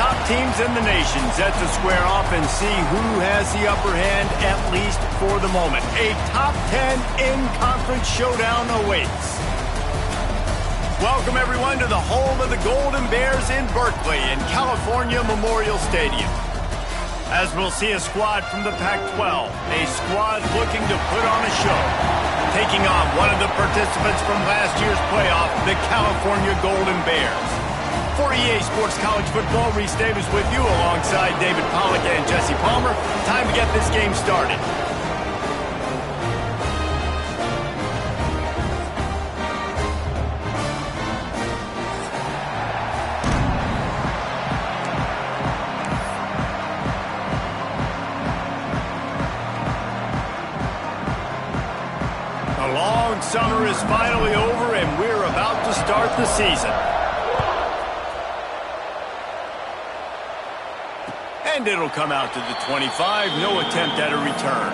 top teams in the nation set to square off and see who has the upper hand, at least for the moment. A top 10 in-conference showdown awaits. Welcome, everyone, to the home of the Golden Bears in Berkeley in California Memorial Stadium. As we'll see a squad from the Pac-12, a squad looking to put on a show, taking on one of the participants from last year's playoff, the California Golden Bears. For EA Sports College Football, Reese Davis with you alongside David Pollack and Jesse Palmer. Time to get this game started. The long summer is finally over and we're about to start the season. And it'll come out to the 25. No attempt at a return.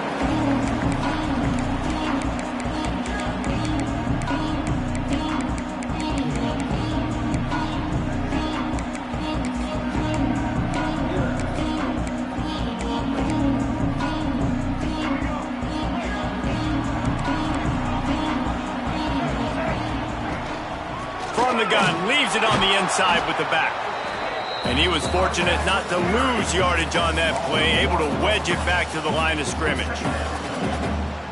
From the gun, leaves it on the inside with the back. And he was fortunate not to lose yardage on that play, able to wedge it back to the line of scrimmage.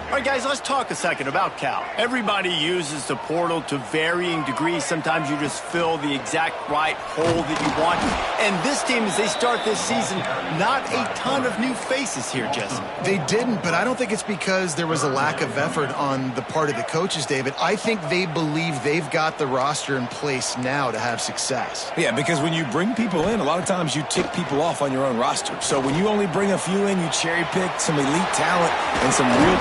All right, guys, let's talk a second about Cal. Everybody uses the portal to varying degrees. Sometimes you just fill the exact right hole that you want. And this team, as they start this season, not a ton of new faces here, Jesse. They didn't, but I don't think it's because there was a lack of effort on the part of the coaches, David. I think they believe they've got the roster in place now to have success. Yeah, because when you bring people in, a lot of times you tick people off on your own roster. So when you only bring a few in, you cherry-pick some elite talent and some real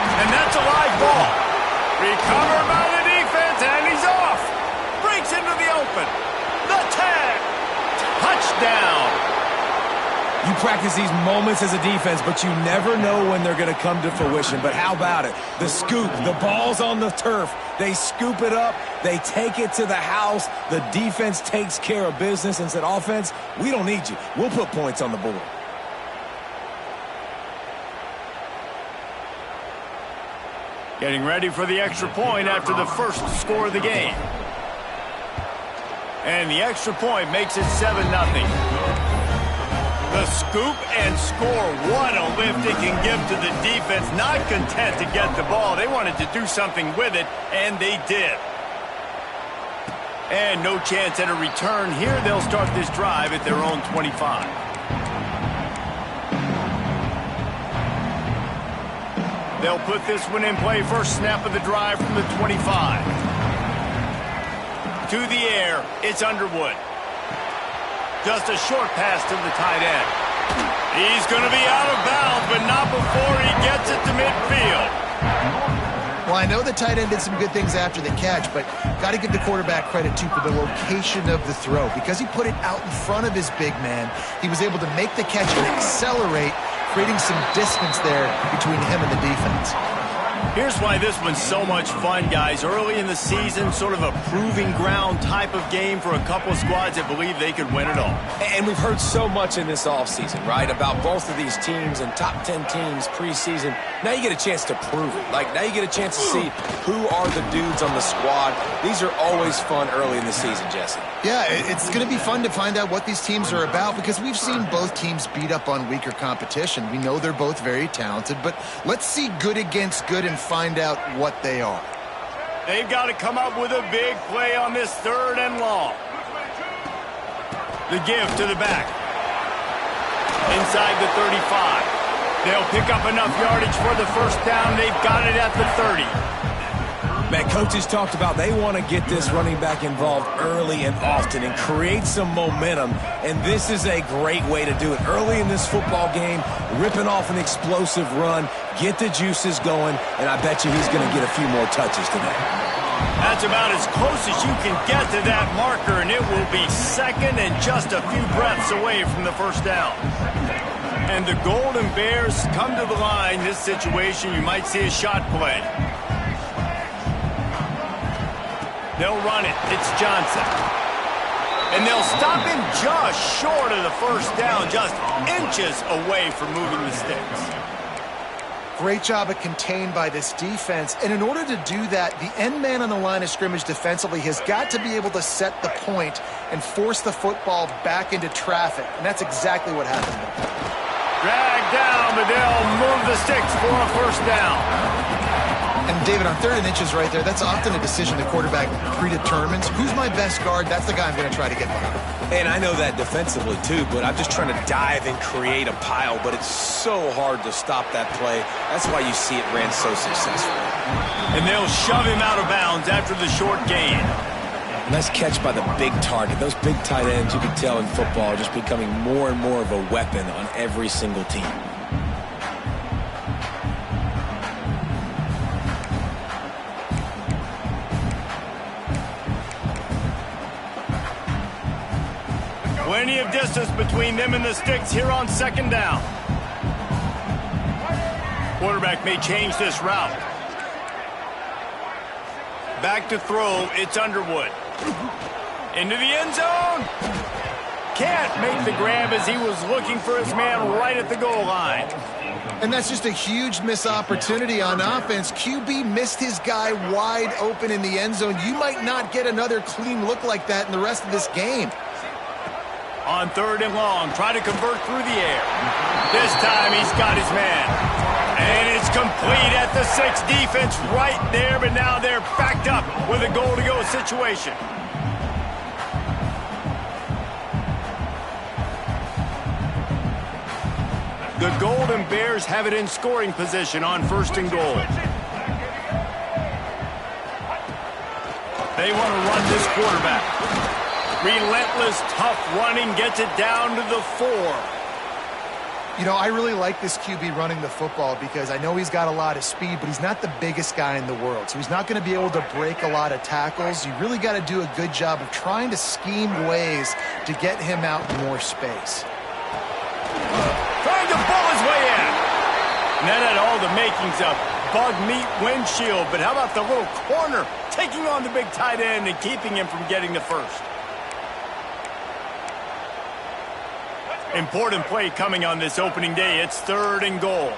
And that's a live ball. Recovered by the defense, and he's off. Breaks into the open. The tag. Touchdown. You practice these moments as a defense, but you never know when they're going to come to fruition. But how about it? The scoop, the ball's on the turf. They scoop it up. They take it to the house. The defense takes care of business and said, offense, we don't need you. We'll put points on the board. Getting ready for the extra point after the first score of the game. And the extra point makes it 7-0. The scoop and score. What a lift it can give to the defense. Not content to get the ball. They wanted to do something with it, and they did. And no chance at a return here. They'll start this drive at their own 25. They'll put this one in play. First snap of the drive from the 25. To the air, it's Underwood. Just a short pass to the tight end. He's going to be out of bounds, but not before he gets it to midfield. Well, I know the tight end did some good things after the catch, but got to give the quarterback credit, too, for the location of the throw. Because he put it out in front of his big man, he was able to make the catch and accelerate, creating some distance there between him and the defense. Here's why this one's so much fun, guys. Early in the season, sort of a proving ground type of game for a couple of squads that believe they could win it all. And we've heard so much in this offseason, right, about both of these teams and top 10 teams preseason. Now you get a chance to prove it. Like, now you get a chance to see who are the dudes on the squad. These are always fun early in the season, Jesse. Yeah, it's going to be fun to find out what these teams are about because we've seen both teams beat up on weaker competition. We know they're both very talented, but let's see good against good and find out what they are. They've got to come up with a big play on this 3rd and long. The give to the back. Inside the 35. They'll pick up enough yardage for the first down. They've got it at the 30. Man, coaches talked about they want to get this running back involved early and often and create some momentum, and this is a great way to do it. Early in this football game, ripping off an explosive run, get the juices going, and I bet you he's going to get a few more touches today. That's about as close as you can get to that marker, and it will be second and just a few breaths away from the first down. And the Golden Bears come to the line. This situation, you might see a shot play. They'll run it. It's Johnson. And they'll stop him just short of the first down, just inches away from moving the sticks. Great job of contained by this defense. And in order to do that, the end man on the line of scrimmage defensively has got to be able to set the point and force the football back into traffic. And that's exactly what happened. Dragged down, but they'll move the sticks for a first down. And David, on 3rd and inches right there, that's often a decision the quarterback predetermines. Who's my best guard? That's the guy I'm going to try to get behind. And I know that defensively too, but I'm just trying to dive and create a pile, but it's so hard to stop that play. That's why you see it ran so successfully. And they'll shove him out of bounds after the short gain. Nice catch by the big target. Those big tight ends, you can tell in football, are just becoming more and more of a weapon on every single team. Plenty of distance between them and the sticks here on 2nd down. Quarterback may change this route. Back to throw, it's Underwood. Into the end zone. Can't make the grab as he was looking for his man right at the goal line. And that's just a huge missed opportunity on offense. QB missed his guy wide open in the end zone. You might not get another clean look like that in the rest of this game. On 3rd and long, try to convert through the air. This time he's got his man. And it's complete at the 6. Defense right there, but now they're backed up with a goal-to-go situation. The Golden Bears have it in scoring position on 1st and goal. They want to run this quarterback. Relentless, tough running gets it down to the 4. You know, I really like this QB running the football because I know he's got a lot of speed, but he's not the biggest guy in the world. So he's not going to be able to break a lot of tackles. You really got to do a good job of trying to scheme ways to get him out in more space. Trying to pull his way in. And that had all the makings of bug meat windshield. But how about the little corner taking on the big tight end and keeping him from getting the first? Important play coming on this opening day. It's 3rd and goal.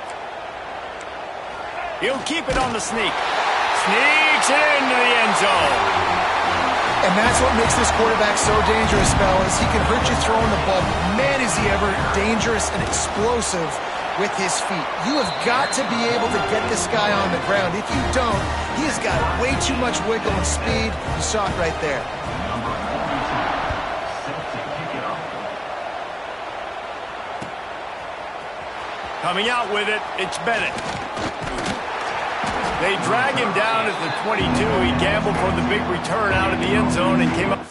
He'll keep it on the sneak. Sneaks it into the end zone. And that's what makes this quarterback so dangerous, fellas. He can hurt you throwing the ball. Man, is he ever dangerous and explosive with his feet. You have got to be able to get this guy on the ground. If you don't, he has got way too much wiggle and speed. You saw it right there. Coming out with it, it's Bennett. They drag him down at the 22. He gambled for the big return out of the end zone and came up.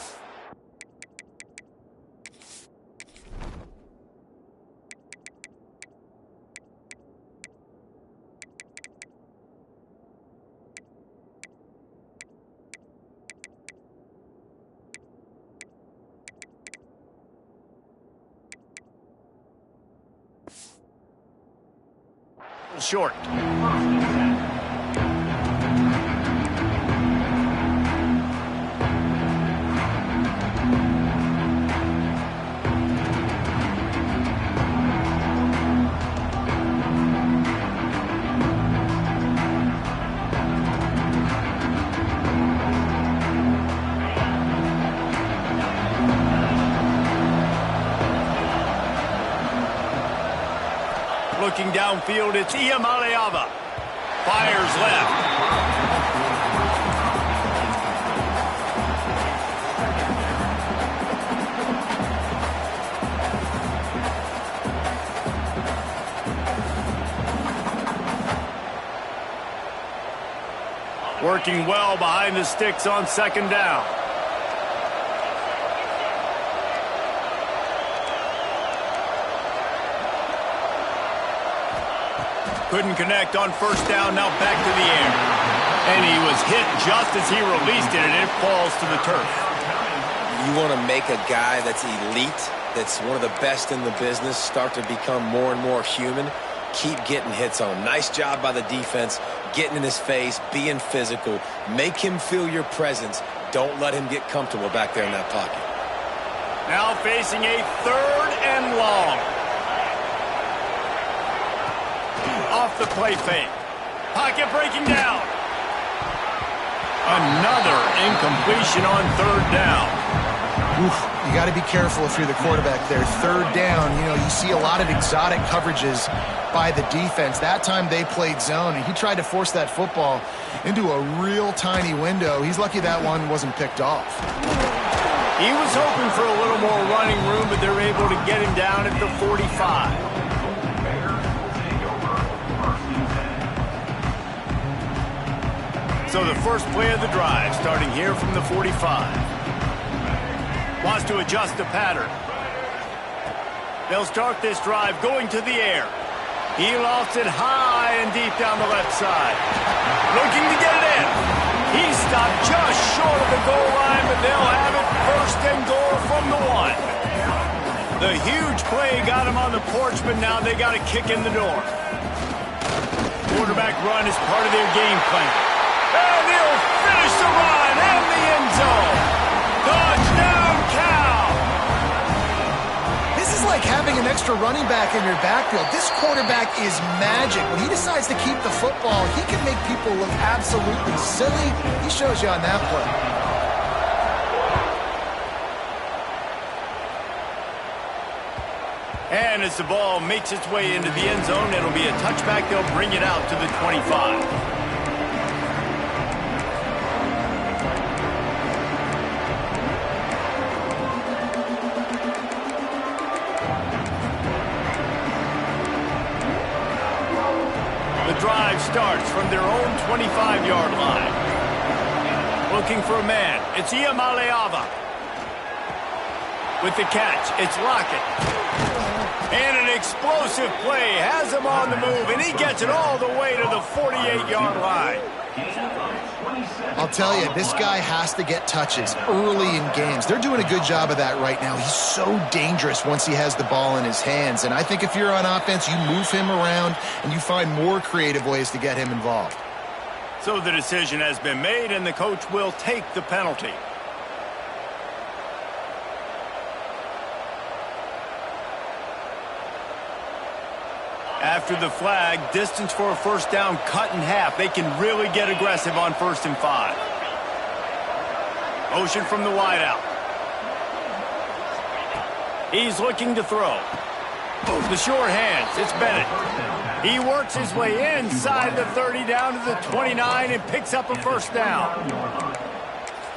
Short. Looking downfield, it's Iamaleava. Fires left. Working well behind the sticks on 2nd down. Couldn't connect on 1st down, now back to the air. And he was hit just as he released it, and it falls to the turf. You want to make a guy that's elite, that's one of the best in the business, start to become more and more human. Keep getting hits on him. Nice job by the defense, getting in his face, being physical. Make him feel your presence. Don't let him get comfortable back there in that pocket. Now facing a 3rd and long. Off the play fake. Pocket breaking down. Another incompletion on 3rd down. Oof, you got to be careful if you're the quarterback there. 3rd down, you see a lot of exotic coverages by the defense. That time they played zone, and he tried to force that football into a real tiny window. He's lucky that one wasn't picked off. He was hoping for a little more running room, but they're able to get him down at the 45. So the first play of the drive, starting here from the 45. Wants to adjust the pattern. They'll start this drive going to the air. He lofts it high and deep down the left side. Looking to get it in. He stopped just short of the goal line, but they'll have it 1st and goal from the 1. The huge play got him on the porch, but now they got to kick in the door. Quarterback run is part of their game plan. And he'll finish the run in the end zone. Touchdown, Cal! This is like having an extra running back in your backfield. This quarterback is magic. When he decides to keep the football, he can make people look absolutely silly. He shows you on that play. And as the ball makes its way into the end zone, it'll be a touchback. They'll bring it out to the 25. Drive starts from their own 25-yard line. Looking for a man. It's Iamaleava. With the catch, it's Lockett. And an explosive play has him on the move, and he gets it all the way to the 48-yard line. I'll tell you, this guy has to get touches early in games. They're doing a good job of that right now. He's so dangerous once he has the ball in his hands. And I think if you're on offense, you move him around and you find more creative ways to get him involved. So the decision has been made, and the coach will take the penalty. After the flag, distance for a 1st down cut in half. They can really get aggressive on 1st and 5. Motion from the wideout. He's looking to throw. The short hands, it's Bennett. He works his way inside the 30 down to the 29 and picks up a 1st down.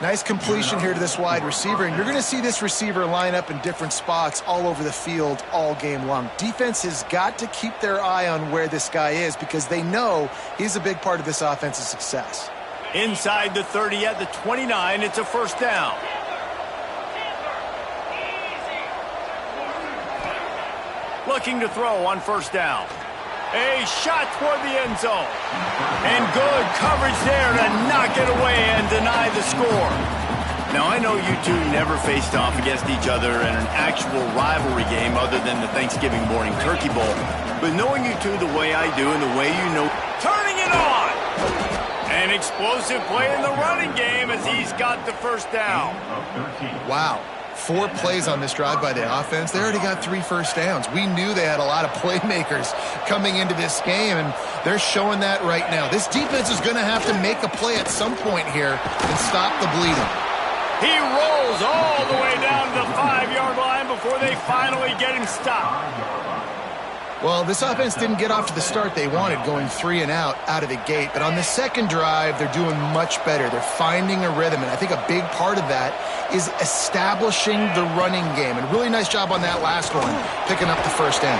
Nice completion here to this wide receiver, and you're going to see this receiver line up in different spots all over the field all game long. Defense has got to keep their eye on where this guy is because they know he's a big part of this offense's success. Inside the 30 at the 29, it's a 1st down. Looking to throw on 1st down. A shot toward the end zone. And good coverage there to knock it away and deny the score. Now, I know you two never faced off against each other in an actual rivalry game other than the Thanksgiving morning Turkey Bowl. But knowing you two the way I do and the way you know... Turning it on! An explosive play in the running game as he's got the 1st down. Wow. 4 plays on this drive by the offense. They already got 3 first downs. We knew they had a lot of playmakers coming into this game, and they're showing that right now. This defense is going to have to make a play at some point here and stop the bleeding. He rolls all the way down to the 5-yard line before they finally get him stopped. Well, this offense didn't get off to the start they wanted, going 3 and out of the gate. But on the second drive, they're doing much better. They're finding a rhythm, and I think a big part of that is establishing the running game. And really nice job on that last one, picking up the 1st down.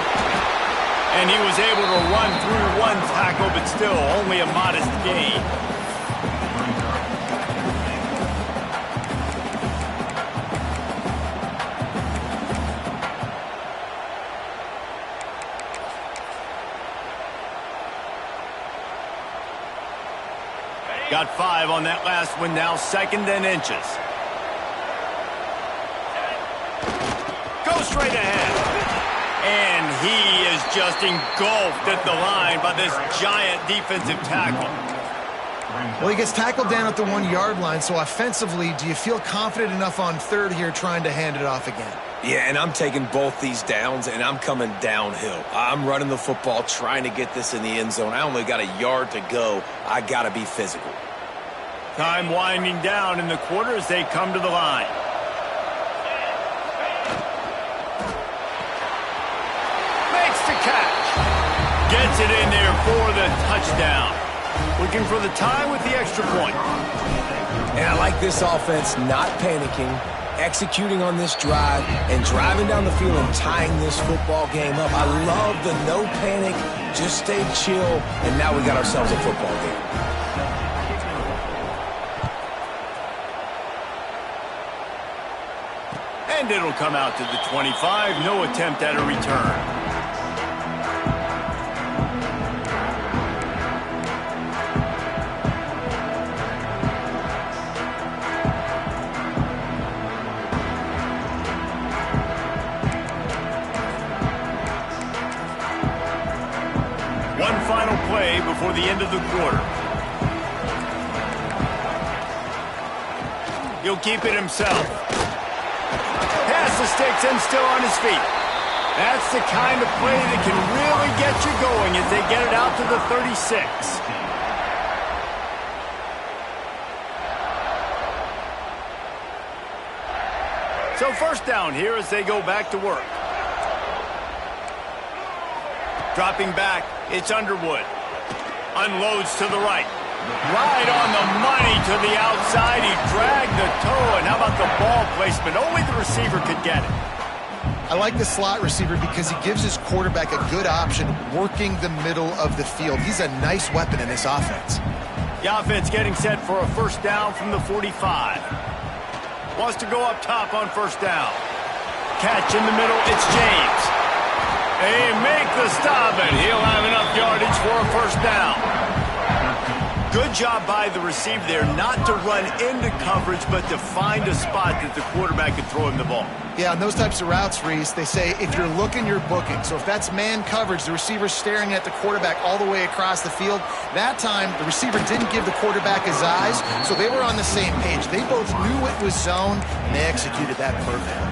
And he was able to run through 1 tackle, but still only a modest gain. Got 5 on that last one, now 2nd and inches. Go straight ahead. And he is just engulfed at the line by this giant defensive tackle. Well, he gets tackled down at the 1-yard line, so offensively, do you feel confident enough on third here trying to hand it off again? Yeah, and I'm taking both these downs, and I'm coming downhill. I'm running the football, trying to get this in the end zone. I only got a yard to go. I got to be physical. Time winding down in the quarter as they come to the line. Makes the catch. Gets it in there for the touchdown. Looking for the tie with the extra point. And I like this offense not panicking, executing on this drive, and driving down the field and tying this football game up. I love the no panic, just stay chill, and now we got ourselves a football game. And it'll come out to the 25. No attempt at a return. One final play before the end of the quarter. He'll keep it himself. Pass the sticks and still on his feet. That's the kind of play that can really get you going as they get it out to the 36. So first down here as they go back to work. Dropping back, it's Underwood. Unloads to the right. Right on the money to the outside. He dragged the toe, and how about the ball placement? Only the receiver could get it. I like the slot receiver because he gives his quarterback a good option working the middle of the field. He's a nice weapon in this offense. The offense getting set for a first down from the 45. Wants to go up top on first down. Catch in the middle, it's James. They make the stop, and he'll have enough yardage for a first down. Good job by the receiver there not to run into coverage, but to find a spot that the quarterback could throw him the ball. Yeah, on those types of routes, Reese, they say if you're looking, you're booking. So if that's man coverage, the receiver's staring at the quarterback all the way across the field. That time, the receiver didn't give the quarterback his eyes, so they were on the same page. They both knew it was zone, and they executed that perfectly.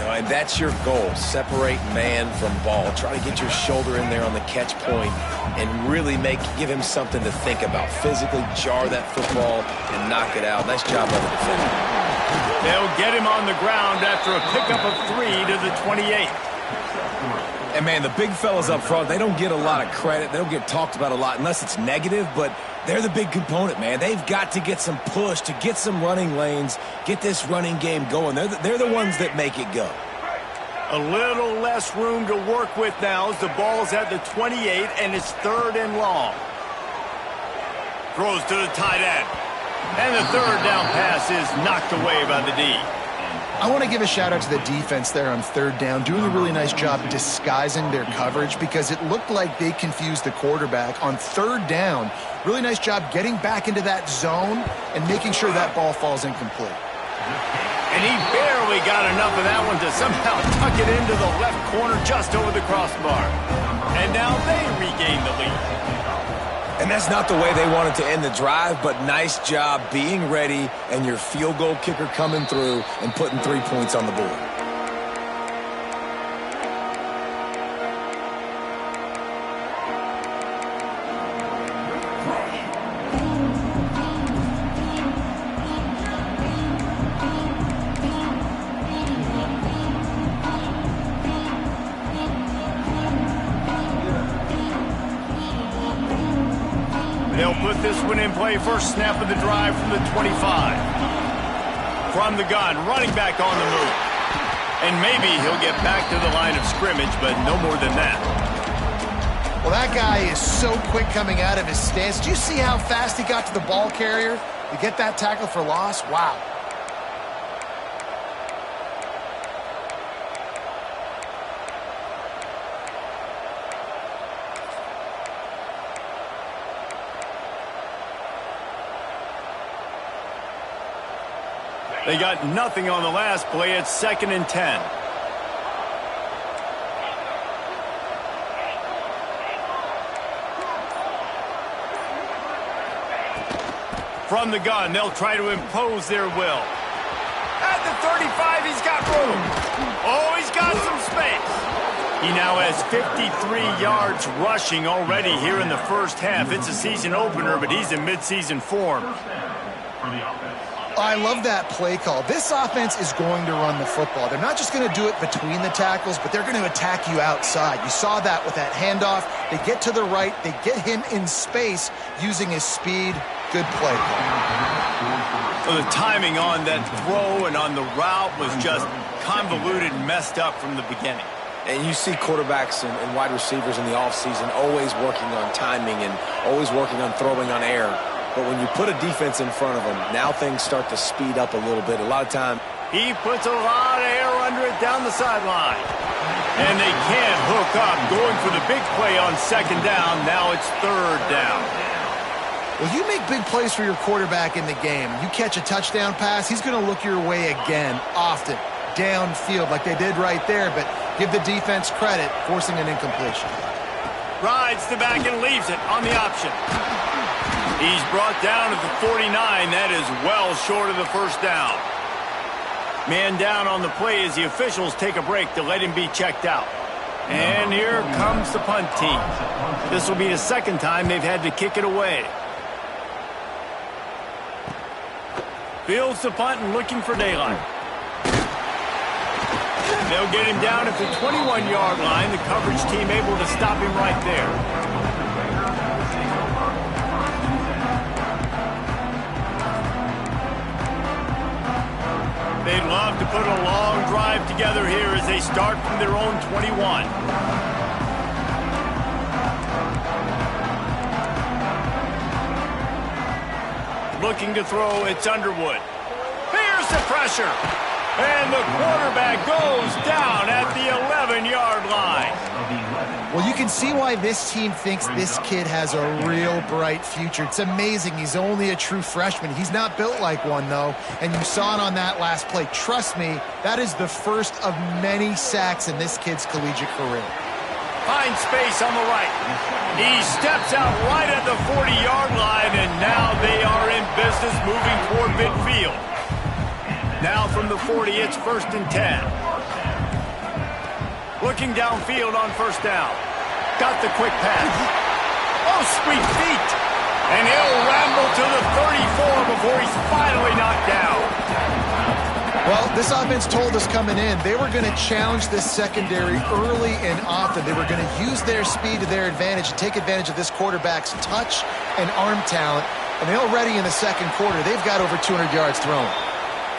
And that's your goal. Separate man from ball. Try to get your shoulder in there on the catch point and really give him something to think about. Physically jar that football and knock it out. Nice job by the defender. They'll get him on the ground after a pickup of 3 to the 28. And, man, the big fellas up front, they don't get a lot of credit. They don't get talked about a lot unless it's negative, but they're the big component, man. They've got to get some push, to get some running lanes, get this running game going. They're the ones that make it go. A little less room to work with now as the ball's at the 28 and it's 3rd and long. Throws to the tight end. And the third down pass is knocked away by the D. I want to give a shout-out to the defense there on 3rd down, doing a really nice job disguising their coverage because it looked like they confused the quarterback. On 3rd down, really nice job getting back into that zone and making sure that ball falls incomplete. And he barely got enough of that one to somehow tuck it into the left corner just over the crossbar. And now they regain the lead. And that's not the way they wanted to end the drive, but nice job being ready and your field goal kicker coming through and putting 3 points on the board. They'll put this one in play. First snap of the drive from the 25. From the gun, running back on the move. And maybe he'll get back to the line of scrimmage, but no more than that. Well, that guy is so quick coming out of his stance. Do you see how fast he got to the ball carrier to get that tackle for loss? Wow. They got nothing on the last play. It's 2nd and 10. From the gun, they'll try to impose their will. At the 35, he's got room. Oh, he's got some space. He now has 53 yards rushing already here in the first half. It's a season opener, but he's in midseason form. I love that play call. This offense is going to run the football. They're not just going to do it between the tackles, but they're going to attack you outside. You saw that with that handoff. They get to the right. They get him in space using his speed. Good play call. Well, the timing on that throw and on the route was just convoluted and messed up from the beginning. And you see quarterbacks and wide receivers in the offseason always working on timing and always working on throwing on air. But when you put a defense in front of them, now things start to speed up a little bit. A lot of time. He puts a lot of air under it down the sideline. And they can't hook up. Going for the big play on second down. Now it's third down. Well, you make big plays for your quarterback in the game. You catch a touchdown pass, he's going to look your way again, often, downfield like they did right there. But give the defense credit, forcing an incompletion. Rides the back and leaves it on the option. He's brought down at the 49. That is well short of the first down. Man down on the play as the officials take a break to let him be checked out. And here comes the punt team. This will be the second time they've had to kick it away. Fields the punt and looking for daylight. They'll get him down at the 21-yard line. The coverage team able to stop him right there. They'd love to put a long drive together here as they start from their own 21. Looking to throw, it's Underwood. Here's the pressure. And the quarterback goes down at the 11-yard line. Well, you can see why this team thinks this kid has a real bright future. It's amazing. He's only a true freshman. He's not built like one, though. And you saw it on that last play. Trust me, that is the first of many sacks in this kid's collegiate career. Finds space on the right. He steps out right at the 40-yard line, and now they are in business moving toward midfield. Now from the 40, it's 1st and 10. Looking downfield on first down. Got the quick pass. Oh, sweet feet. And he'll ramble to the 34 before he's finally knocked down. Well, this offense told us coming in they were going to challenge this secondary early and often. They were going to use their speed to their advantage and take advantage of this quarterback's touch and arm talent. And they already in the second quarter, they've got over 200 yards thrown.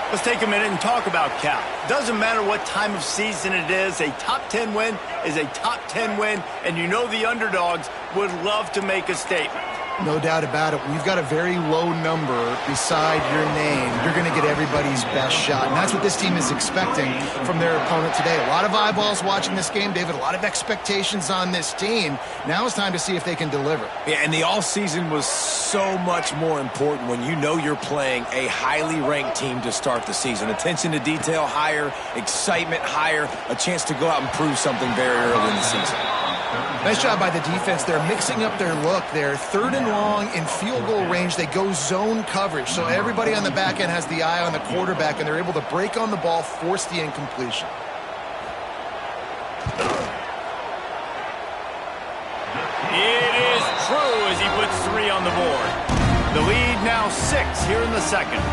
Let's take a minute and talk about Cal. Doesn't matter what time of season it is, a top 10 win is a top 10 win, and you know the underdogs would love to make a statement. No doubt about it. When you've got a very low number beside your name, you're going to get everybody's best shot. And that's what this team is expecting from their opponent today. A lot of eyeballs watching this game, David. A lot of expectations on this team. Now it's time to see if they can deliver. Yeah, and the offseason was so much more important when you know you're playing a highly ranked team to start the season. Attention to detail higher, excitement higher, a chance to go out and prove something very early in the season. Nice job by the defense. They're mixing up their look. They're 3rd and long in field goal range. They go zone coverage. So everybody on the back end has the eye on the quarterback, and they're able to break on the ball, force the incompletion. It is true as he puts 3 on the board. The lead now 6 here in the second.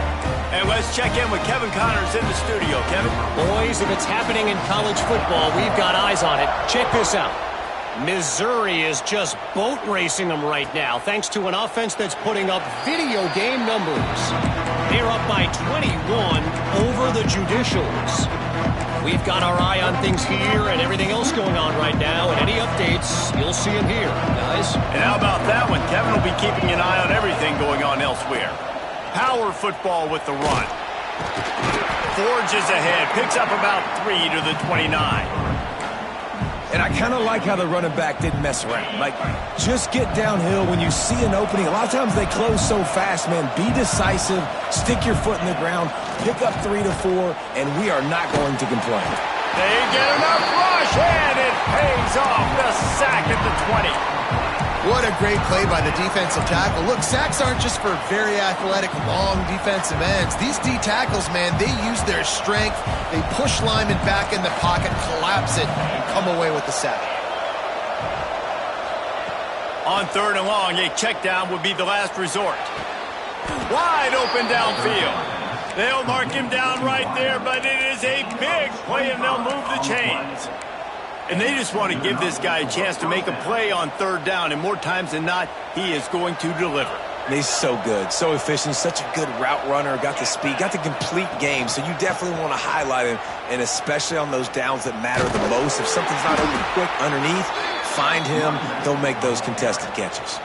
And let's check in with Kevin Connors in the studio. Kevin? Boys, if it's happening in college football, we've got eyes on it. Check this out. Missouri is just boat racing them right now, thanks to an offense that's putting up video game numbers. They're up by 21 over the Judicials. We've got our eye on things here and everything else going on right now, and any updates, you'll see them here, guys. And how about that one? Kevin will be keeping an eye on everything going on elsewhere. Power football with the run. Forges ahead, picks up about 3 to the 29. And I kind of like how the running back didn't mess around. Like, just get downhill when you see an opening. A lot of times they close so fast, man. Be decisive, stick your foot in the ground, pick up 3 to 4, and we are not going to complain. They get enough rush, and it pays off. The sack at the 20. What a great play by the defensive tackle. Look, sacks aren't just for very athletic, long defensive ends. These D tackles, man, they use their strength. They push linemen back in the pocket, collapse it, and come away with the sack. On 3rd and long, a check down would be the last resort. Wide open downfield. They'll mark him down right there, but it is a big play, and they'll move the chains. And they just want to give this guy a chance to make a play on 3rd down, and more times than not, he is going to deliver. He's so good, so efficient, such a good route runner, got the speed, got the complete game, so you definitely want to highlight him, and especially on those downs that matter the most. If something's not open quick underneath, find him, they'll make those contested catches.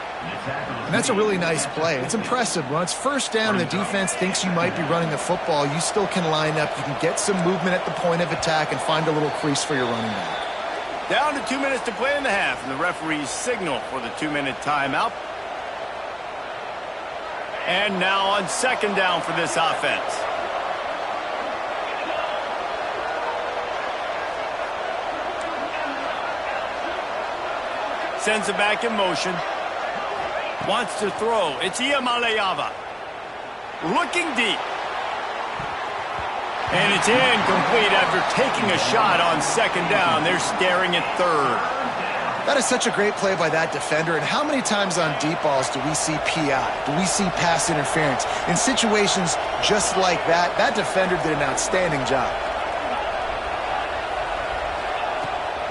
And that's a really nice play. It's impressive. When it's 1st down and the defense thinks you might be running the football, you still can line up. You can get some movement at the point of attack and find a little crease for your running back. Down to 2 minutes to play in the half, and the referees signal for the 2-minute timeout. And now on 2nd down for this offense. Sends it back in motion. Wants to throw. It's Iamaleava. Looking deep. And it's incomplete after taking a shot on 2nd down. They're staring at 3rd. That is such a great play by that defender. And how many times on deep balls do we see PI? Do we see pass interference? In situations just like that, that defender did an outstanding job.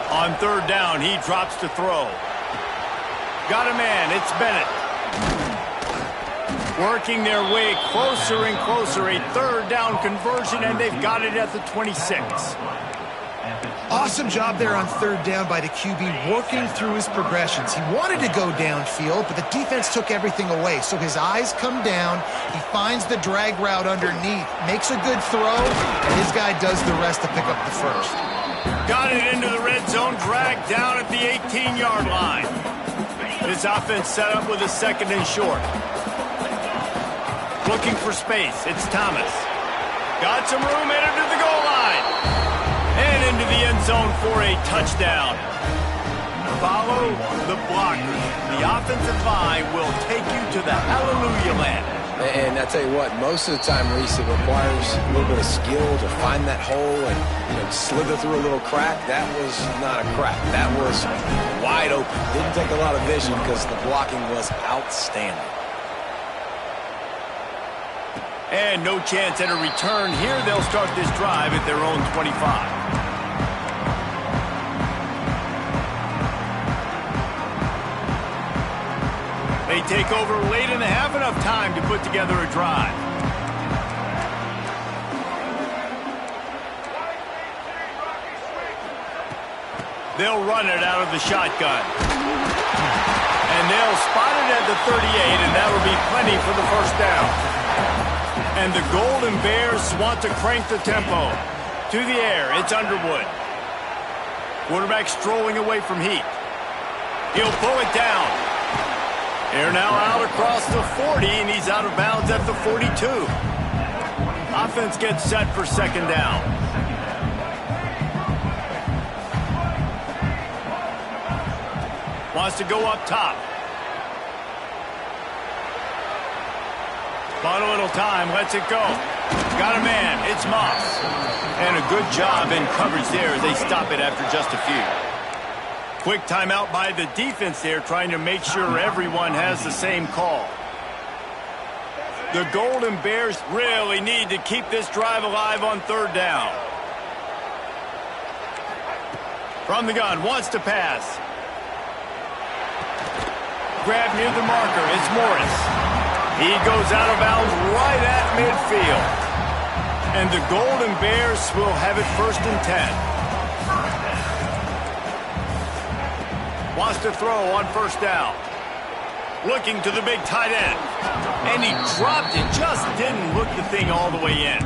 On 3rd down, he drops to throw. Got a man. It's Bennett. Working their way closer and closer. A 3rd down conversion, and they've got it at the 26. Awesome job there on 3rd down by the QB, working through his progressions. He wanted to go downfield, but the defense took everything away. So his eyes come down. He finds the drag route underneath, makes a good throw, and his guy does the rest to pick up the 1st. Got it into the red zone, dragged down at the 18-yard line. This offense set up with a 2nd and short. Looking for space. It's Thomas. Got some room, headed to the goal line. And into the end zone for a touchdown. Follow the blockers. The offensive line will take you to the hallelujah land. And I tell you what, most of the time, Reese, it requires a little bit of skill to find that hole and slither through a little crack. That was not a crack. That was wide open. Didn't take a lot of vision because the blocking was outstanding. And no chance at a return here. They'll start this drive at their own 25. They take over late in the half, enough time to put together a drive. They'll run it out of the shotgun. And they'll spot it at the 38, and that will be plenty for the 1st down. And the Golden Bears want to crank the tempo. To the air, it's Underwood. Quarterback strolling away from heat. He'll pull it down. They're now out across the 40, and he's out of bounds at the 42. Offense gets set for 2nd down. Wants to go up top. Bought a little time, lets it go. Got a man, it's Moss. And a good job in coverage there as they stop it after just a few. Quick timeout by the defense there, trying to make sure everyone has the same call. The Golden Bears really need to keep this drive alive on 3rd down. From the gun, wants to pass. Grab near the marker, it's Morris. He goes out of bounds right at midfield. And the Golden Bears will have it 1st and 10. Wants to throw on 1st down. Looking to the big tight end. And he dropped it, just didn't look the thing all the way in.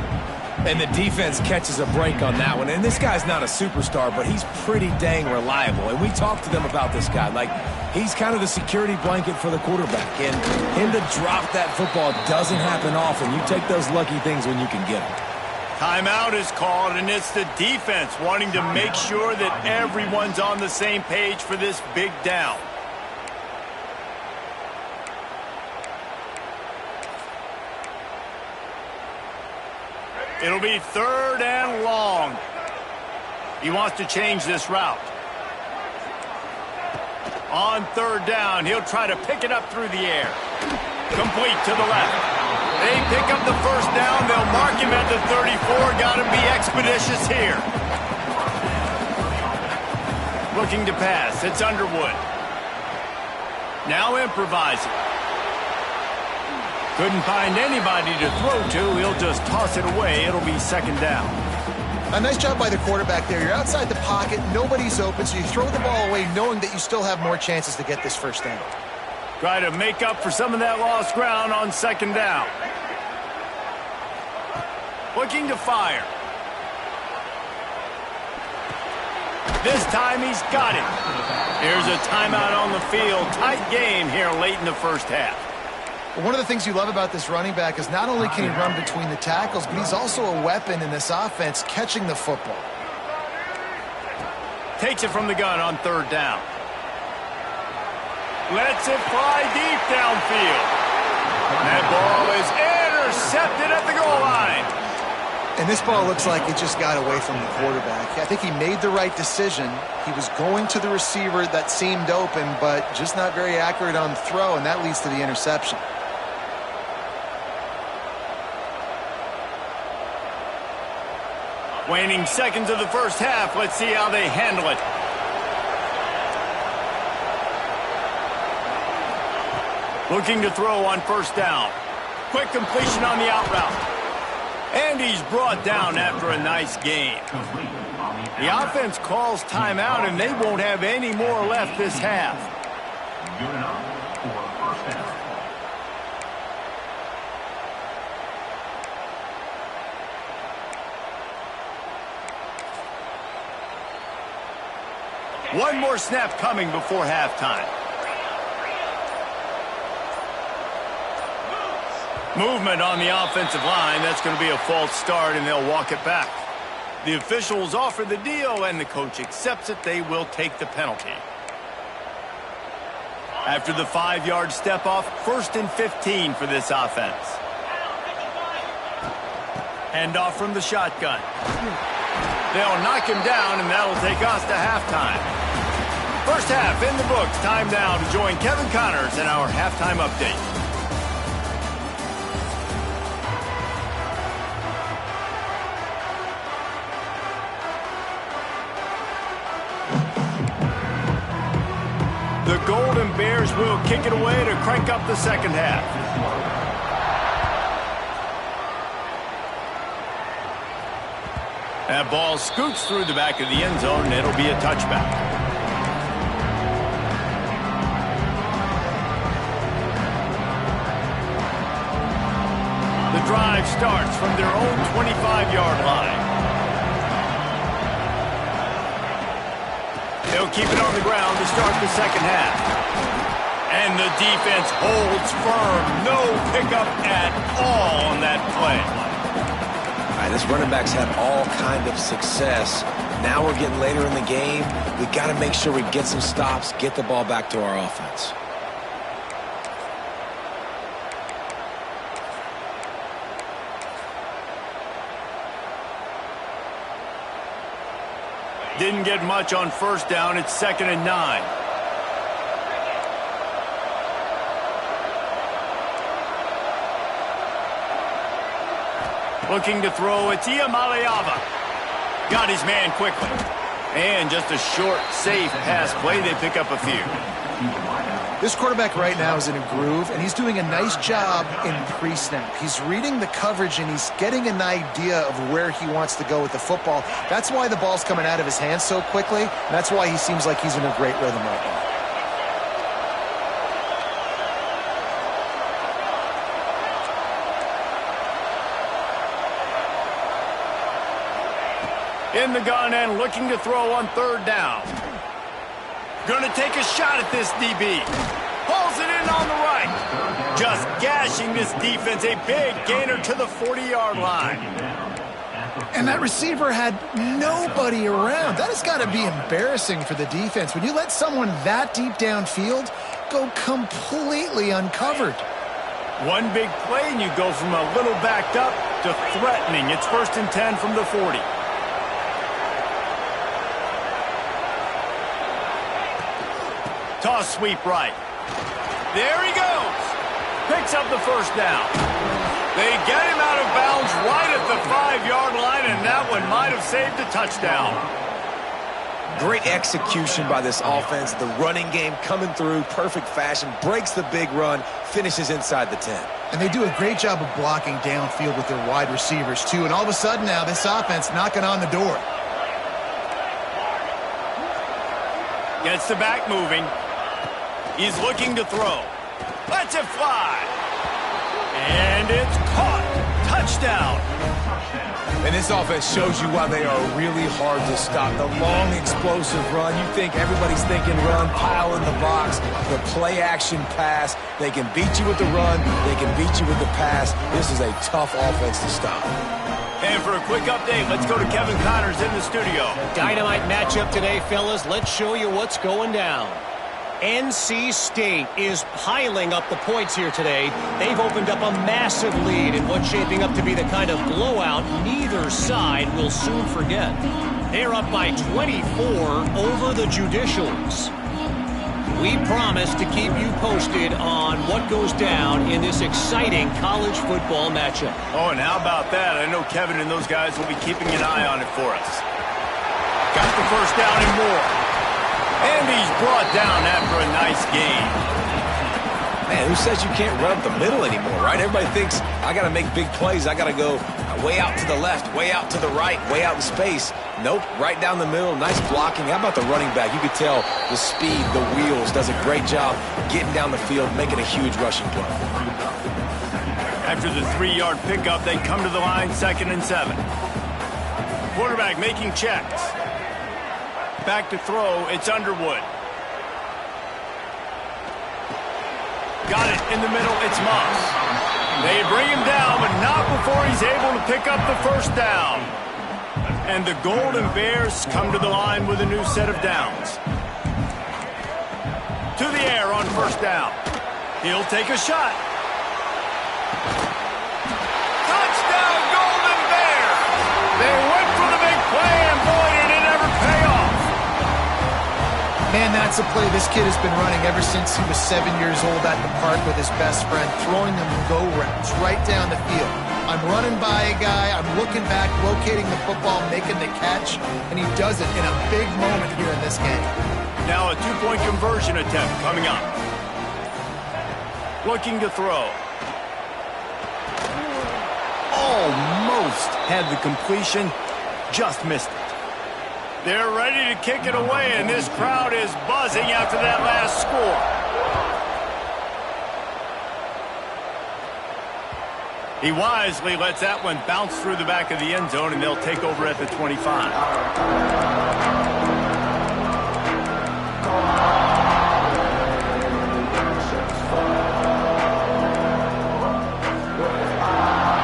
And the defense catches a break on that one. And this guy's not a superstar, but he's pretty dang reliable. And we talked to them about this guy. Like, he's kind of the security blanket for the quarterback. And him to drop that football doesn't happen often. You take those lucky things when you can get them. Timeout is called, and it's the defense wanting to make sure that everyone's on the same page for this big down. It'll be 3rd and long. He wants to change this route. On 3rd down, he'll try to pick it up through the air. Complete to the left. They pick up the 1st down. They'll mark him at the 34. Got to be expeditious here. Looking to pass. It's Underwood. Now improvising. Couldn't find anybody to throw to. He'll just toss it away. It'll be 2nd down. A nice job by the quarterback there. You're outside the pocket. Nobody's open, so you throw the ball away knowing that you still have more chances to get this 1st down. Try to make up for some of that lost ground on 2nd down. Looking to fire. This time he's got it. Here's a timeout on the field. Tight game here late in the 1st half. Well, one of the things you love about this running back is not only can he run between the tackles, but he's also a weapon in this offense catching the football. Takes it from the gun on 3rd down. Lets it fly deep downfield. That ball is intercepted at the goal line. And this ball looks like it just got away from the quarterback. I think he made the right decision. He was going to the receiver that seemed open, but just not very accurate on the throw, and that leads to the interception. Waning seconds of the 1st half. Let's see how they handle it. Looking to throw on 1st down. Quick completion on the out route. And he's brought down after a nice game. The offense calls timeout, and they won't have any more left this half. Good enough for 1st down. One more snap coming before halftime. Movement on the offensive line. That's going to be a false start, and they'll walk it back. The officials offer the deal, and the coach accepts it. They will take the penalty. After the 5-yard step off, 1st and 15 for this offense. Handoff from the shotgun. They'll knock him down, and that'll take us to halftime. 1st half in the books. Time now to join Kevin Connors in our halftime update. The Golden Bears will kick it away to crank up the 2nd half. That ball scoots through the back of the end zone, and it'll be a touchback. The drive starts from their own 25-yard line. They'll keep it on the ground to start the 2nd half. And the defense holds firm. No pickup at all on that play. All right, this running back's had all kind of success. Now we're getting later in the game. We got to make sure we get some stops, get the ball back to our offense. Didn't get much on 1st down. It's 2nd and 9. Looking to throw. It's Iamaleava. Got his man quickly. And just a short, safe pass play. They pick up a few. This quarterback right now is in a groove, and he's doing a nice job in pre-snap. He's reading the coverage, and he's getting an idea of where he wants to go with the football. That's why the ball's coming out of his hands so quickly, and that's why he seems like he's in a great rhythm right now. In the gun and looking to throw on 3rd down. Going to take a shot at this DB. Pulls it in on the right. Just gashing this defense. A big gainer to the 40-yard line. And that receiver had nobody around. That has got to be embarrassing for the defense. When you let someone that deep downfield go completely uncovered. One big play, and you go from a little backed up to threatening. It's 1st and 10 from the 40. Toss sweep right. There he goes. Picks up the first down. They get him out of bounds right at the 5-yard line, and that one might have saved a touchdown. Great execution by this offense. The running game coming through, perfect fashion, breaks the big run, finishes inside the 10. And they do a great job of blocking downfield with their wide receivers, too. And all of a sudden now, this offense knocking on the door. Gets the back moving. He's looking to throw. Lets it fly. And it's caught. Touchdown. And this offense shows you why they are really hard to stop. The long, explosive run. You think everybody's thinking run, pile in the box. The play-action pass. They can beat you with the run. They can beat you with the pass. This is a tough offense to stop. And for a quick update, let's go to Kevin Connors in the studio. Dynamite matchup today, fellas. Let's show you what's going down. NC State is piling up the points here today. They've opened up a massive lead in what's shaping up to be the kind of blowout neither side will soon forget. They're up by 24 over the Judicials. We promise to keep you posted on what goes down in this exciting college football matchup. Oh, and how about that? I know Kevin and those guys will be keeping an eye on it for us. Got the first down and more. And he's brought down after a nice game. Man, who says you can't run up the middle anymore, right? Everybody thinks, I got to make big plays. I got to go way out to the left, way out to the right, way out in space. Nope, right down the middle. Nice blocking. How about the running back? You could tell the speed, the wheels, does a great job getting down the field, making a huge rushing play. After the 3-yard pickup, they come to the line, 2nd and 7. Quarterback making checks. Back to throw, it's Underwood. Got it in the middle, it's Moss. They bring him down, but not before he's able to pick up the first down. And the Golden Bears come to the line with a new set of downs. To the air on first down. He'll take a shot. Touchdown, Golden Bears! They went for the big play, and boy, did it ever pay off. Man, that's a play this kid has been running ever since he was 7 years old at the park with his best friend, throwing them go routes right down the field. I'm running by a guy, I'm looking back, locating the football, making the catch, and he does it in a big moment here in this game. Now a 2-point conversion attempt coming up. Looking to throw. Almost had the completion, just missed it. They're ready to kick it away, and this crowd is buzzing after that last score. He wisely lets that one bounce through the back of the end zone, and they'll take over at the 25.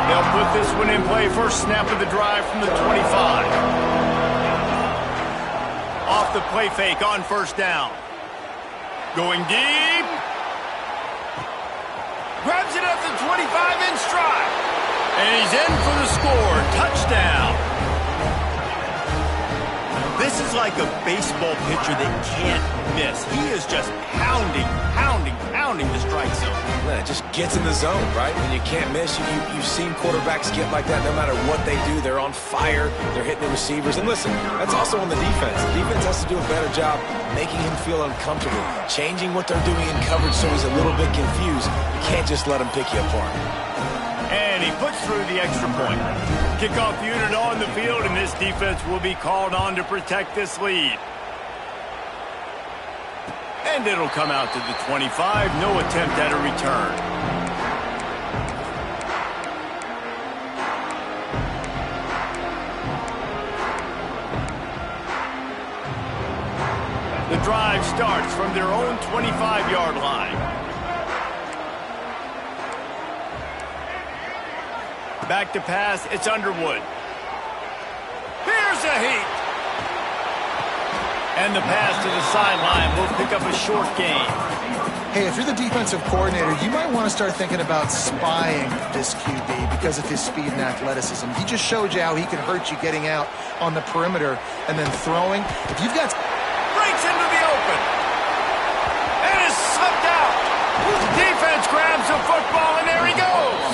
They'll put this one in play. First snap of the drive from the 25. Off the play fake on first down. Going deep. Grabs it at the 25 in stride. And he's in for the score. Touchdown. This is like a baseball pitcher that can't miss. He is just pounding the strike zone. Yeah, it just gets in the zone, right? When you can't miss, you've seen quarterbacks get like that no matter what they do. They're on fire. They're hitting the receivers. And listen, that's also on the defense. The defense has to do a better job making him feel uncomfortable, changing what they're doing in coverage so he's a little bit confused. You can't just let him pick you apart. And he puts through the extra point. Kickoff unit on the field, and this defense will be called on to protect this lead. And it'll come out to the 25. No attempt at a return. The drive starts from their own 25-yard line. Back to pass, it's Underwood. Here's a heat. And the pass to the sideline will pick up a short gain. Hey, if you're the defensive coordinator, you might want to start thinking about spying this QB because of his speed and athleticism. He just showed you how he can hurt you getting out on the perimeter and then throwing. If you've got... Breaks into the open. And is sucked out. Defense grabs the football, and there he goes.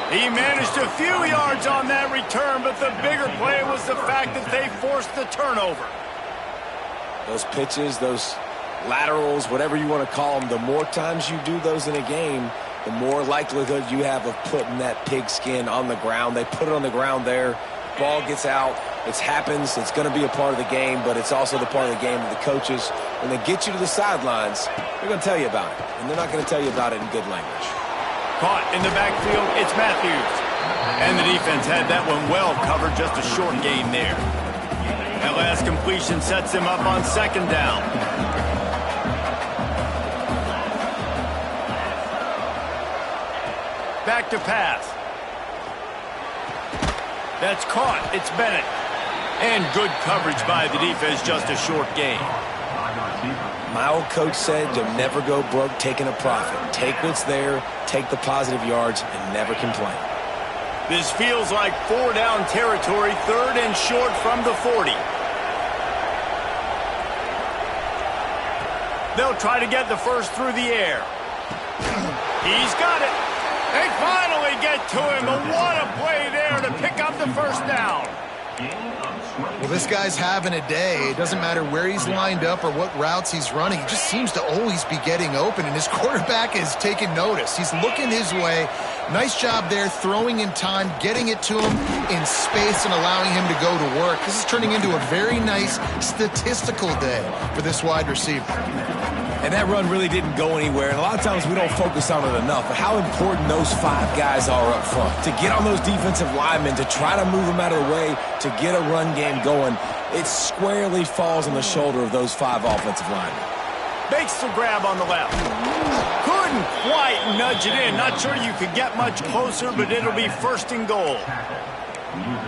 He managed a few yards on that return, but the bigger play was the fact that they forced the turnover. Those pitches, those laterals, whatever you want to call them, the more times you do those in a game, the more likelihood you have of putting that pigskin on the ground. They put it on the ground there. Ball gets out. It happens. It's going to be a part of the game, but it's also the part of the game of the coaches. When they get you to the sidelines, they're going to tell you about it, and they're not going to tell you about it in good language. Caught in the backfield, it's Matthews. And the defense had that one well covered, just a short gain there. That last completion sets him up on second down. Back to pass. That's caught. It's Bennett. And good coverage by the defense, just a short gain. My old coach said you'll never go broke taking a profit. Take what's there, take the positive yards, and never complain. This feels like 4-down territory, third and short from the 40. They'll try to get the first through the air. He's got it. They finally get to him, but what a play there to pick up the first down. Well, this guy's having a day. It doesn't matter where he's lined up or what routes he's running. He just seems to always be getting open, and his quarterback is taking notice. He's looking his way. Nice job there, throwing in time, getting it to him in space and allowing him to go to work. This is turning into a very nice statistical day for this wide receiver. And that run really didn't go anywhere, and a lot of times we don't focus on it enough, but how important those 5 guys are up front. To get on those defensive linemen, to try to move them out of the way, to get a run game going, it squarely falls on the shoulder of those 5 offensive linemen. Makes the grab on the left. Couldn't quite nudge it in. Not sure you could get much closer, but it'll be first and goal.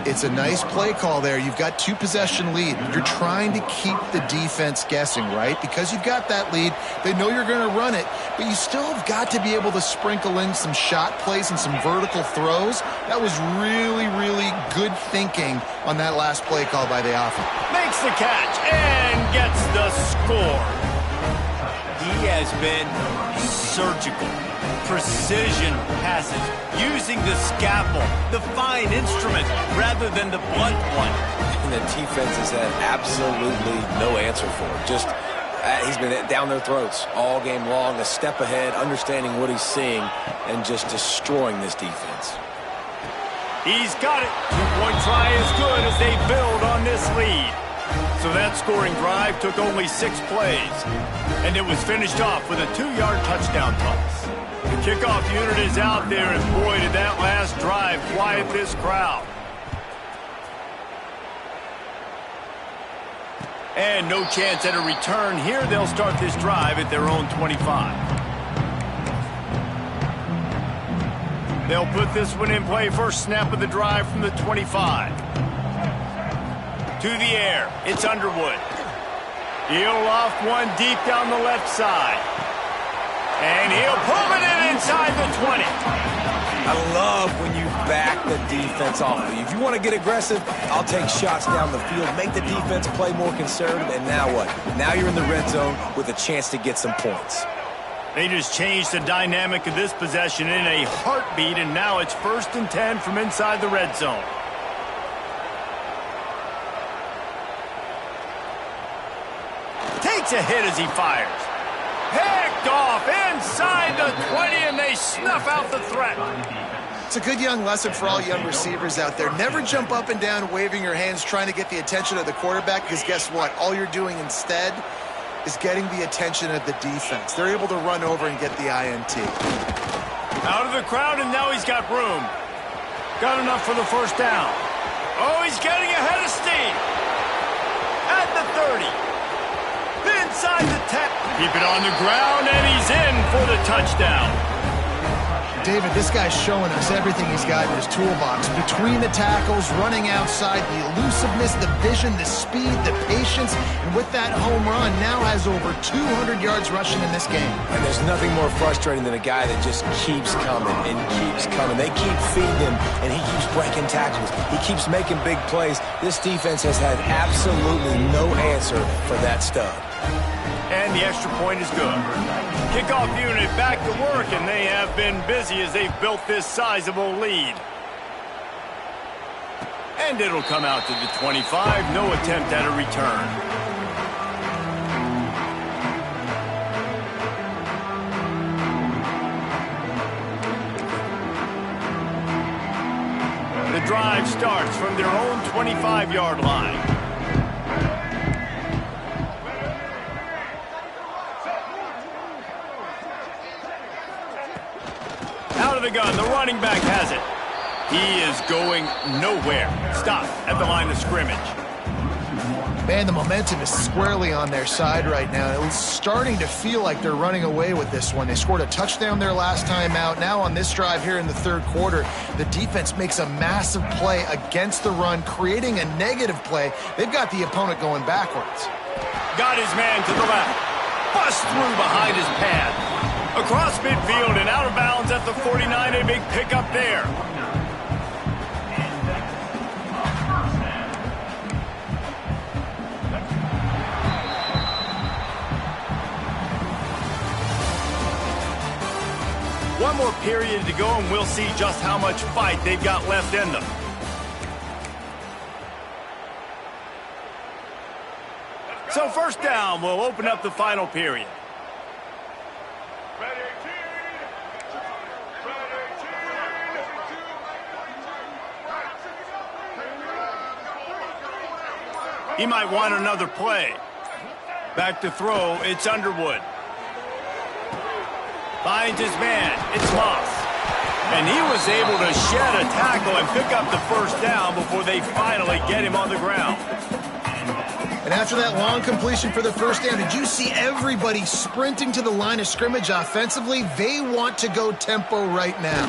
It's a nice play call there. You've got 2-possession lead. You're trying to keep the defense guessing, right? Because you've got that lead, they know you're going to run it, but you still have got to be able to sprinkle in some shot plays and some vertical throws. That was really, really good thinking on that last play call by the offense. Makes the catch and gets the score. He has been surgical. Precision passes, using the scalpel, the fine instrument, rather than the blunt one. And the defense has had absolutely no answer for it. Just, he's been down their throats all game long, a step ahead, understanding what he's seeing, and just destroying this defense. He's got it. 2-point try is good as they build on this lead. So that scoring drive took only 6 plays, and it was finished off with a 2-yard touchdown toss. The kickoff unit is out there, and boy, did that last drive quiet this crowd. And no chance at a return here. They'll start this drive at their own 25. They'll put this one in play, first snap of the drive from the 25. To the air, it's Underwood. He'll loft one deep down the left side. And he'll pull it in inside the 20. I love when you back the defense off of you. If you want to get aggressive, I'll take shots down the field, make the defense play more conservative, and now what? Now you're in the red zone with a chance to get some points. They just changed the dynamic of this possession in a heartbeat, and now it's 1st and 10 from inside the red zone. Takes a hit as he fires. Picked off inside the 20, and they snuff out the threat. It's a good young lesson for all young receivers out there. Never jump up and down waving your hands trying to get the attention of the quarterback, because guess what? All you're doing instead is getting the attention of the defense. They're able to run over and get the INT. Out of the crowd, and now he's got room. Got enough for the first down. Oh, he's getting ahead of steam. At the 30. Inside the 10. Keep it on the ground, and he's in for the touchdown. David, this guy's showing us everything he's got in his toolbox. Between the tackles, running outside, the elusiveness, the vision, the speed, the patience, and with that home run, now has over 200 yards rushing in this game. And there's nothing more frustrating than a guy that just keeps coming and keeps coming. They keep feeding him, and he keeps breaking tackles. He keeps making big plays. This defense has had absolutely no answer for that stud. And the extra point is good. Kickoff unit back to work, and they have been busy as they've built this sizable lead. And it'll come out to the 25. No attempt at a return. The drive starts from their own 25-yard line. Out of the gun, the running back has it. He is going nowhere. Stop at the line of scrimmage. Man, the momentum is squarely on their side right now. It's starting to feel like they're running away with this one. They scored a touchdown their last time out. Now on this drive here in the third quarter, the defense makes a massive play against the run, creating a negative play. They've got the opponent going backwards. Got his man to the left. Bust through behind his pad. Across midfield and out of bounds at the 49. A big pickup there. One more period to go, and we'll see just how much fight they've got left in them. So first down, we'll open up the final period. He might want another play. Back to throw, it's Underwood. Finds his man, it's Moss. And he was able to shed a tackle and pick up the first down before they finally get him on the ground. And after that long completion for the first down, did you see everybody sprinting to the line of scrimmage offensively? They want to go tempo right now.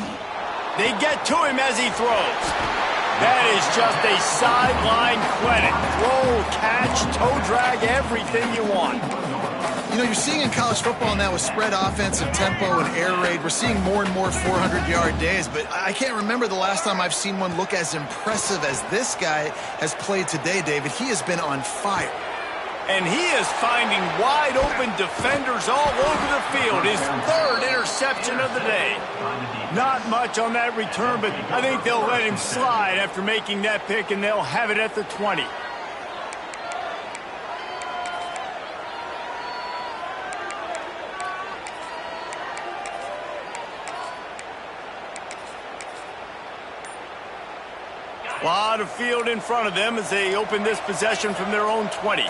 They get to him as he throws. That is just a sideline clinic. Throw, catch, toe drag, everything you want. You know, you're seeing in college football now with spread offensive tempo and air raid, we're seeing more and more 400-yard days, but I can't remember the last time I've seen one look as impressive as this guy has played today, David. He has been on fire. And he is finding wide-open defenders all over the field. His third interception of the day. Not much on that return, but I think they'll let him slide after making that pick, and they'll have it at the 20. A lot of field in front of them as they open this possession from their own 20.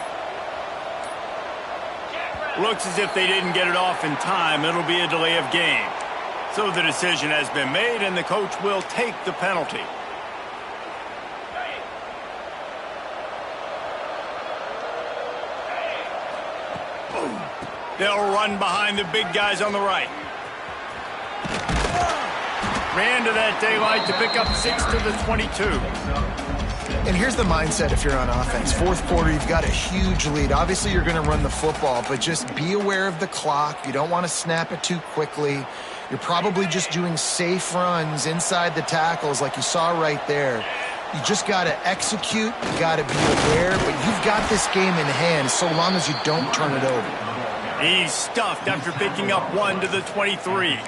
Looks as if they didn't get it off in time. It'll be a delay of game. So the decision has been made, and the coach will take the penalty. They'll run behind the big guys on the right. Ran to that daylight to pick up 6 to the 22. And here's the mindset if you're on offense. Fourth quarter, you've got a huge lead. Obviously, you're going to run the football, but just be aware of the clock. You don't want to snap it too quickly. You're probably just doing safe runs inside the tackles like you saw right there. You just got to execute. You got to be aware, but you've got this game in hand so long as you don't turn it over. He's stuffed after picking up 1 to the 23.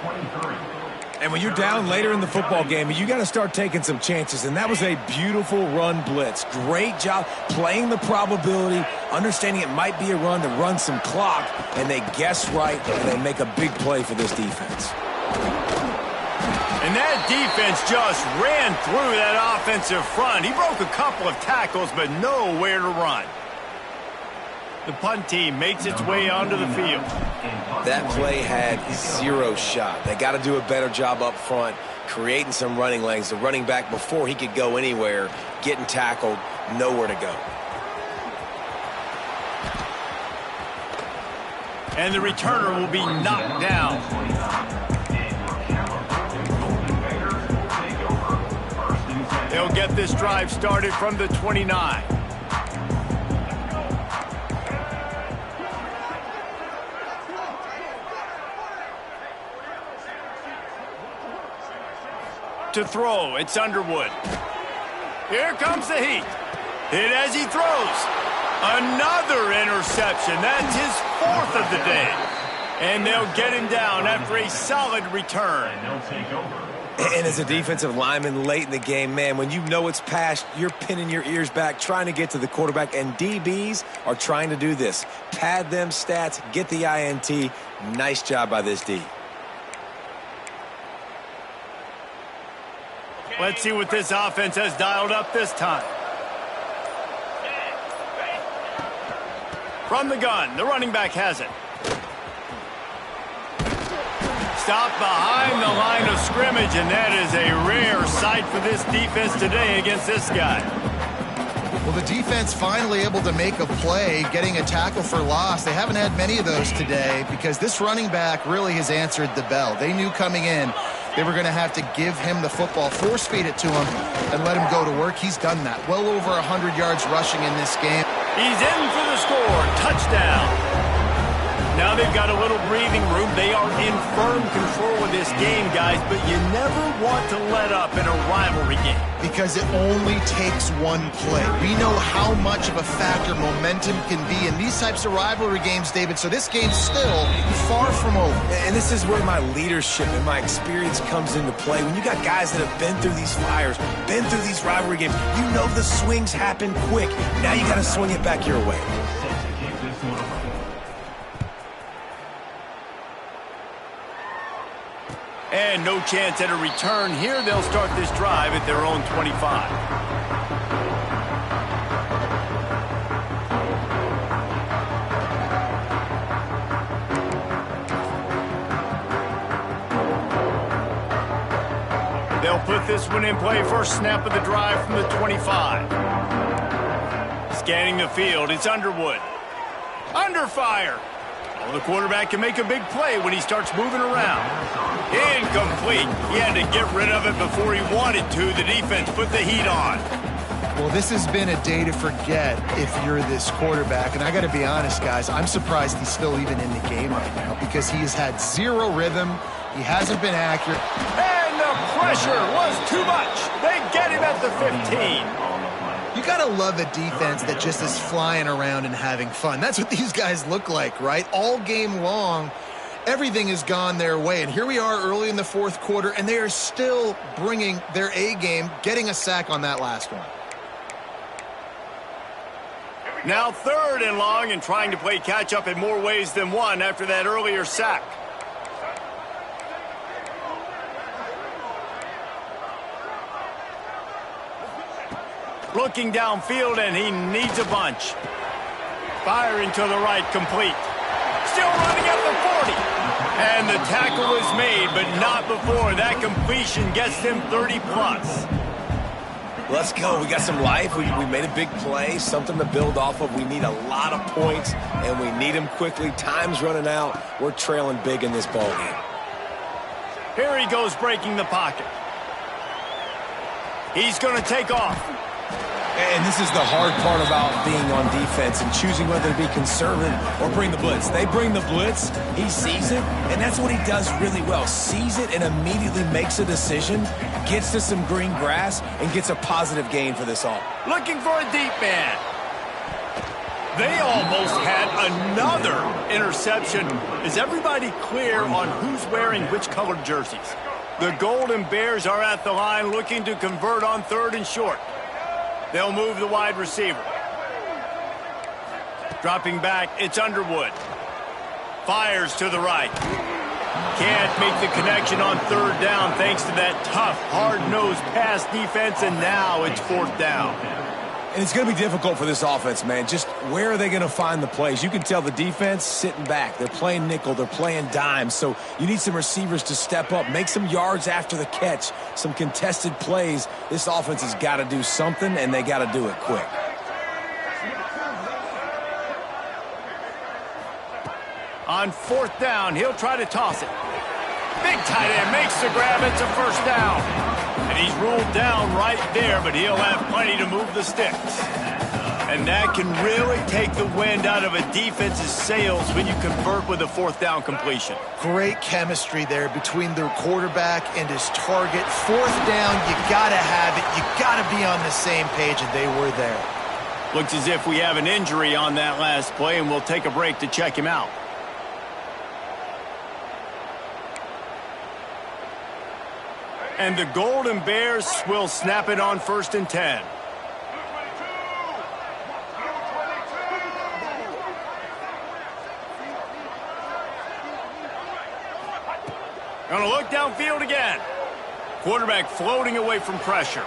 And when you're down later in the football game, you got to start taking some chances. And that was a beautiful run blitz. Great job playing the probability, understanding it might be a run to run some clock, and they guess right, and they make a big play for this defense. And that defense just ran through that offensive front. He broke a couple of tackles, but nowhere to run. The punt team makes its way onto the field. That play had zero shot. They got to do a better job up front, creating some running lanes. The running back, before he could go anywhere, getting tackled, nowhere to go. And the returner will be knocked down. They'll get this drive started from the 29. To throw, it's Underwood. Here comes the heat. Hit as he throws. Another interception. That's his 4th of the day. And they'll get him down after a solid return. And they'll take over. And as a defensive lineman late in the game, man, when you know it's past, you're pinning your ears back, trying to get to the quarterback, and DBs are trying to do this. Pad them stats, get the INT. Nice job by this D. Let's see what this offense has dialed up this time. From the gun, the running back has it. Stopped behind the line of scrimmage, and that is a rare sight for this defense today against this guy. Well, the defense finally able to make a play, getting a tackle for loss. They haven't had many of those today because this running back really has answered the bell. They knew coming in they were going to have to give him the football, force feed it to him, and let him go to work. He's done that. Well over 100 yards rushing in this game. He's in for the score. Touchdown. Now they've got a little breathing room. They are in firm control of this game, guys, but you never want to let up in a rivalry game. Because it only takes one play. We know how much of a factor momentum can be in these types of rivalry games, David, so this game's still far from over. And this is where my leadership and my experience comes into play. When you got guys that have been through these fires, been through these rivalry games, you know the swings happen quick. Now you got to swing it back your way. Set to keep this one alive. And no chance at a return here. They'll start this drive at their own 25. They'll put this one in play. First snap of the drive from the 25. Scanning the field, it's Underwood. Under fire. Well, the quarterback can make a big play when he starts moving around. Incomplete. He had to get rid of it before he wanted to. The defense put the heat on. Well, this has been a day to forget if you're this quarterback. And I got to be honest, guys, I'm surprised he's still even in the game right now because he has had zero rhythm. He hasn't been accurate. And the pressure was too much. They get him at the 15. You got to love a defense that just is flying around and having fun. That's what these guys look like, right? All game long, everything has gone their way. And here we are early in the 4th quarter, and they are still bringing their A game, getting a sack on that last one. Now 3rd and long and trying to play catch-up in more ways than one after that earlier sack. Looking downfield, and he needs a bunch. Firing to the right, complete. Still running at the 40. And the tackle was made, but not before. That completion gets them 30-plus. Let's go. We got some life. We made a big play, something to build off of. We need a lot of points, and we need them quickly. Time's running out. We're trailing big in this ballgame. Here he goes, breaking the pocket. He's going to take off. And this is the hard part about being on defense and choosing whether to be conservative or bring the blitz. They bring the blitz, he sees it, and that's what he does really well. Sees it and immediately makes a decision, gets to some green grass, and gets a positive gain for this all. Looking for a deep man. They almost had another interception. Is everybody clear on who's wearing which colored jerseys? The Golden Bears are at the line looking to convert on 3rd and short. They'll move the wide receiver. Dropping back, it's Underwood. Fires to the right. Can't make the connection on 3rd down thanks to that tough, hard-nosed pass defense, and now it's 4th down. And it's going to be difficult for this offense, man. Just where are they going to find the plays? You can tell the defense sitting back. They're playing nickel. They're playing dime. So you need some receivers to step up, make some yards after the catch, some contested plays. This offense has got to do something, and they got to do it quick. On 4th down, he'll try to toss it. Big tight end makes the grab. It's a 1st down. And he's ruled down right there, but he'll have plenty to move the sticks. And that can really take the wind out of a defense's sails when you convert with a fourth down completion. Great chemistry there between the quarterback and his target. Fourth down, you got to have it. You got to be on the same page, and they were there. Looks as if we have an injury on that last play, and we'll take a break to check him out. And the Golden Bears will snap it on 1st and 10. Gonna look downfield again. Quarterback floating away from pressure.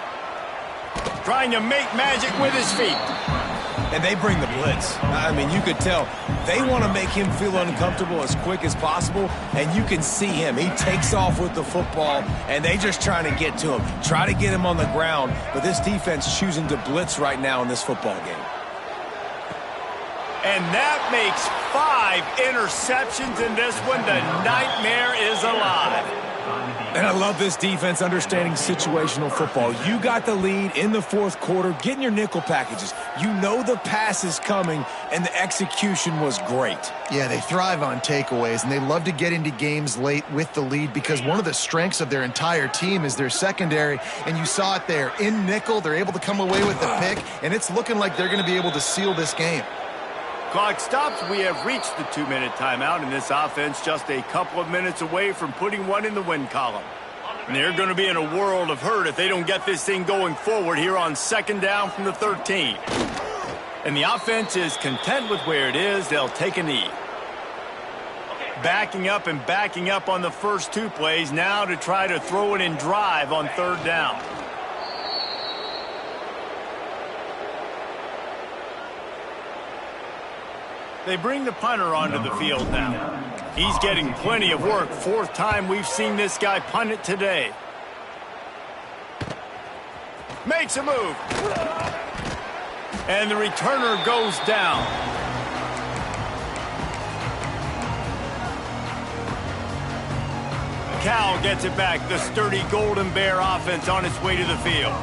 Trying to make magic with his feet. And they bring the blitz. I mean, you could tell they want to make him feel uncomfortable as quick as possible, and you can see him. He takes off with the football, and they just trying to get to him, try to get him on the ground, but this defense choosing to blitz right now in this football game. And that makes 5 interceptions in this one. The nightmare is alive. And I love this defense understanding situational football. You got the lead in the fourth quarter, getting your nickel packages. You know the pass is coming, and the execution was great. Yeah, they thrive on takeaways, and they love to get into games late with the lead because one of the strengths of their entire team is their secondary, and you saw it there. In nickel, they're able to come away with the pick, and it's looking like they're going to be able to seal this game. Clock stops. We have reached the 2-minute timeout, and this offense just a couple of minutes away from putting one in the win column. And they're going to be in a world of hurt if they don't get this thing going forward here on 2nd down from the 13. And the offense is content with where it is. They'll take a knee. Backing up and backing up on the first 2 plays now to try to throw it in drive on 3rd down. They bring the punter onto the field now. He's getting plenty of work. 4th time we've seen this guy punt it today. Makes a move. And the returner goes down. Cal gets it back. The sturdy Golden Bear offense on its way to the field.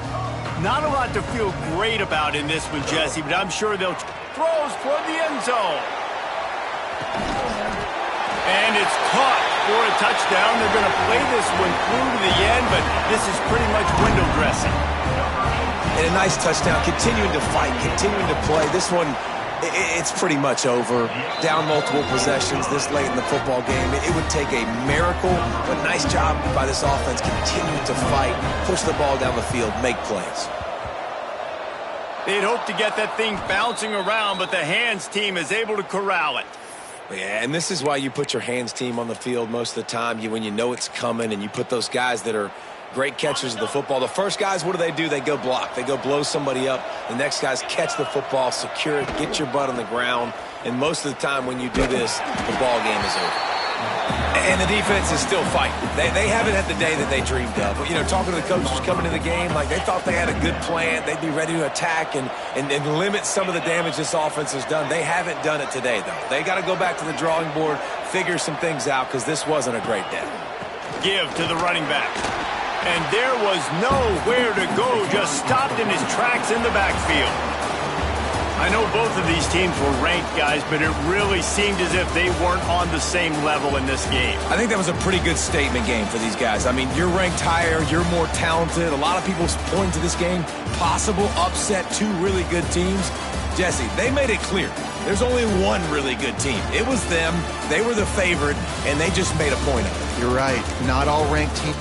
Not a lot to feel great about in this one, Jesse, but I'm sure they'll... Throws toward the end zone. And it's caught for a touchdown. They're going to play this one through to the end, but this is pretty much window dressing. And a nice touchdown, continuing to fight, continuing to play. This one, it's pretty much over. Down multiple possessions this late in the football game. It would take a miracle, but nice job by this offense continuing to fight, push the ball down the field, make plays. They'd hope to get that thing bouncing around, but the hands team is able to corral it. Yeah, and this is why you put your hands team on the field most of the time. When you know it's coming, and you put those guys that are great catchers of the football. The first guys, what do? They go block. They go blow somebody up. The next guys catch the football, secure it, get your butt on the ground. And most of the time when you do this, the ball game is over. And the defense is still fighting. They haven't had the day that they dreamed of. You know, talking to the coaches coming to the game, like they thought they had a good plan. They'd be ready to attack and limit some of the damage this offense has done. They haven't done it today, though. They got to go back to the drawing board, figure some things out, because this wasn't a great day. Give to the running back. And there was nowhere to go, just stopped in his tracks in the backfield. I know both of these teams were ranked, guys, but it really seemed as if they weren't on the same level in this game. I think that was a pretty good statement game for these guys. I mean, you're ranked higher, you're more talented. A lot of people point to this game, possible upset, 2 really good teams. Jesse, they made it clear. There's only one really good team. It was them. They were the favorite, and they just made a point of it. You're right. Not all ranked teams.